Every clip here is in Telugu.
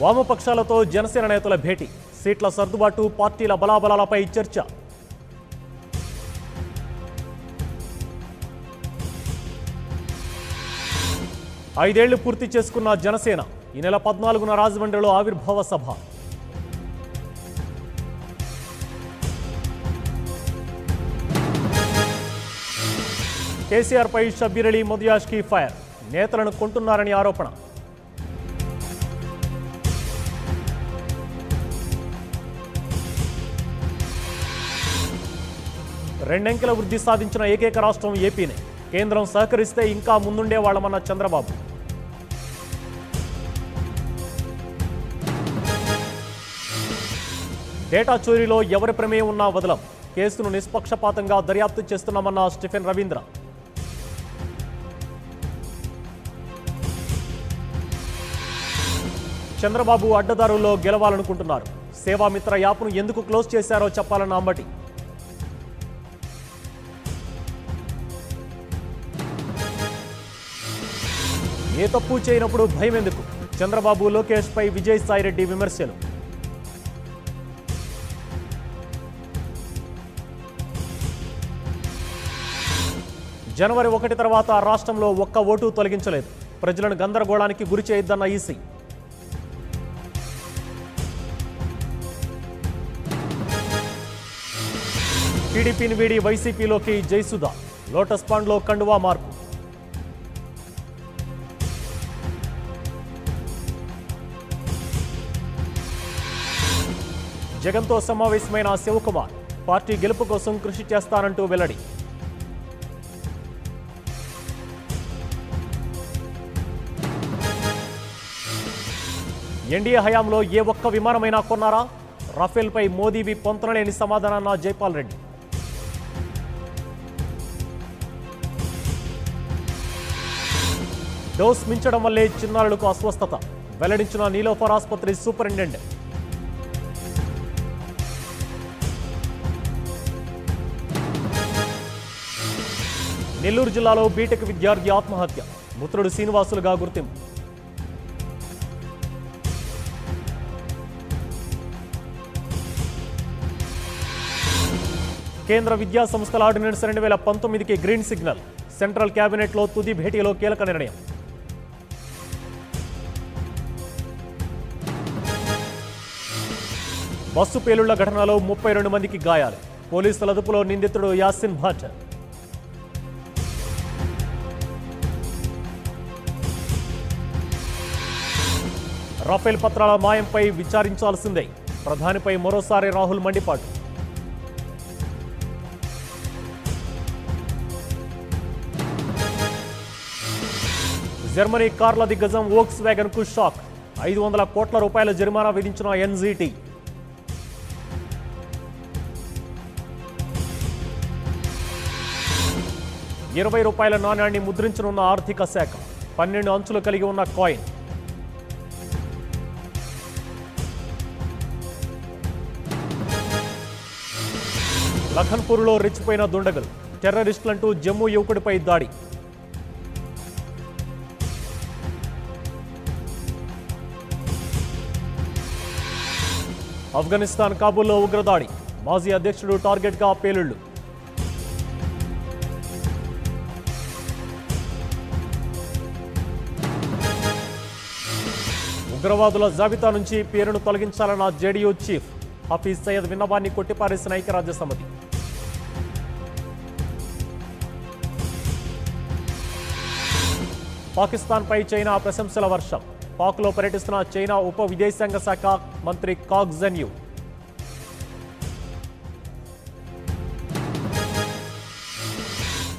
వామపక్షాలతో జనసేన నేతల భేటీ, సీట్ల సర్దుబాటు, పార్టీల బలాబలాలపై చర్చ. ఐదేళ్లు పూర్తి చేసుకున్న జనసేన ఈ నెల 14న రాజమండ్రిలో ఆవిర్భావ సభ. కేసీఆర్పై షబ్బీర్ అలీ మొదియాష్కి ఫైర్, నేతలను కొంటున్నారని ఆరోపణ. రెండంకెల వృద్ధి సాధించిన ఏకైక రాష్ట్రం ఏపీనే, కేంద్రం సహకరిస్తే ఇంకా ముందుండేవాళ్లమన్న చంద్రబాబు. డేటా చోరీలో ఎవరి ప్రమేయం ఉన్నా వదలం, కేసును నిష్పక్షపాతంగా దర్యాప్తు చేస్తున్నామన్న స్టీఫెన్ రవీంద్ర. చంద్రబాబు అడ్డదారుల్లో గెలవాలనుకుంటున్నారు, సేవామిత్ర యాప్ను ఎందుకు క్లోజ్ చేశారో చెప్పాలన్న అంబటి. ఏ తప్పు చేయనప్పుడు భయం ఎందుకు, చంద్రబాబు లోకేష్ పై విజయసాయిరెడ్డి విమర్శలు. జనవరి 1 తర్వాత రాష్ట్రంలో ఒక్క ఓటు తొలగించలేదు, ప్రజలను గందరగోళానికి గురి చేయొద్దన్న ఈసీ. టీడీపీని వీడి వైసీపీలోకి జయసుధ, లోటస్ పాండ్లో కండువా మార్పు. జగన్తో సమావేశమైన శివకుమార్, పార్టీ గెలుపు కోసం కృషి చేస్తానంటూ వెల్లడి. ఎన్డీఏ హయాంలో ఏ ఒక్క విమానమైనా కొన్నారా, రఫేల్పై మోదీవి పొంతనలేని సమాధానాన్న జైపాల్ రెడ్డి. డోస్ మించడం వల్లే చిన్నారులకు అస్వస్థత, వెల్లడించిన నీలోఫర్ ఆసుపత్రి సూపరింటెండెంట్. నెల్లూరు జిల్లాలో బీటెక్ విద్యార్థి ఆత్మహత్య, మృతుడు శ్రీనివాసులుగా గుర్తింపు. కేంద్ర విద్యా సంస్థల ఆర్డినెన్స్ 2019కి గ్రీన్ సిగ్నల్, సెంట్రల్ కేబినెట్లో తుది భేటీలో కీలక నిర్ణయం. బస్సు పేలుళ్ల ఘటనలో 32 మందికి గాయాలు, పోలీసుల అదుపులో నిందితుడు యాసిన్ భట్. రఫేల్ పత్రాల మాయంపై విచారించాల్సిందే, ప్రధానిపై మరోసారి రాహుల్ మండిపాటు. జర్మనీ కార్ల దిగ్గజం వోక్స్ వ్యాగన్ కు షాక్, 500 కోట్ల రూపాయల జరిమానా విధించిన ఎన్జీటీ. ₹20 నాణ్యాన్ని ముద్రించనున్న ఆర్థిక శాఖ, 12 అంచులు కలిగి ఉన్న కాయిన్. లఖన్పూర్లో రెచ్చిపోయిన దుండగులు, టెర్రరిస్టులంటూ జమ్మూ యువకుడిపై దాడి. ఆఫ్ఘనిస్తాన్ కాబూల్లో ఉగ్రదాడి, మాజీ అధ్యక్షుడు టార్గెట్గా పేలుళ్లు. ఉగ్రవాదుల జాబితా నుంచి పేరును తొలగించాలన్న జేడీయూ చీఫ్ హఫీజ్ సయ్యద్ విన్నవాన్ని కొట్టిపారేసిన ఐక్యరాజ్య సమితి. పాకిస్తాన్పై చైనా ప్రశంసల వర్షం, పాక్లో పర్యటిస్తున్న చైనా ఉప విదేశాంగ శాఖ మంత్రి కాగ్ జన్యూ.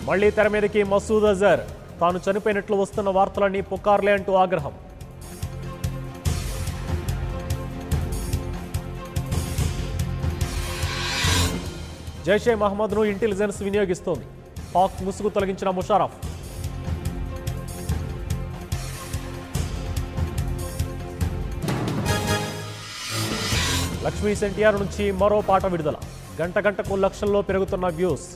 మళ్లీ తెర మీదకి మసూద్ అజర్, తాను చనిపోయినట్లు వస్తున్న వార్తలన్నీ పుకార్లే అంటూ ఆగ్రహం. జైషే మహమ్మద్ను ఇంటెలిజెన్స్ వినియోగిస్తోంది, పాక్ ముసుగు తొలగించిన ముషారఫ్. లక్ష్మీ ఎన్టీఆర్ నుంచి మరో పాట విడుదల, గంట గంటకు లక్షల్లో పెరుగుతున్న వ్యూస్.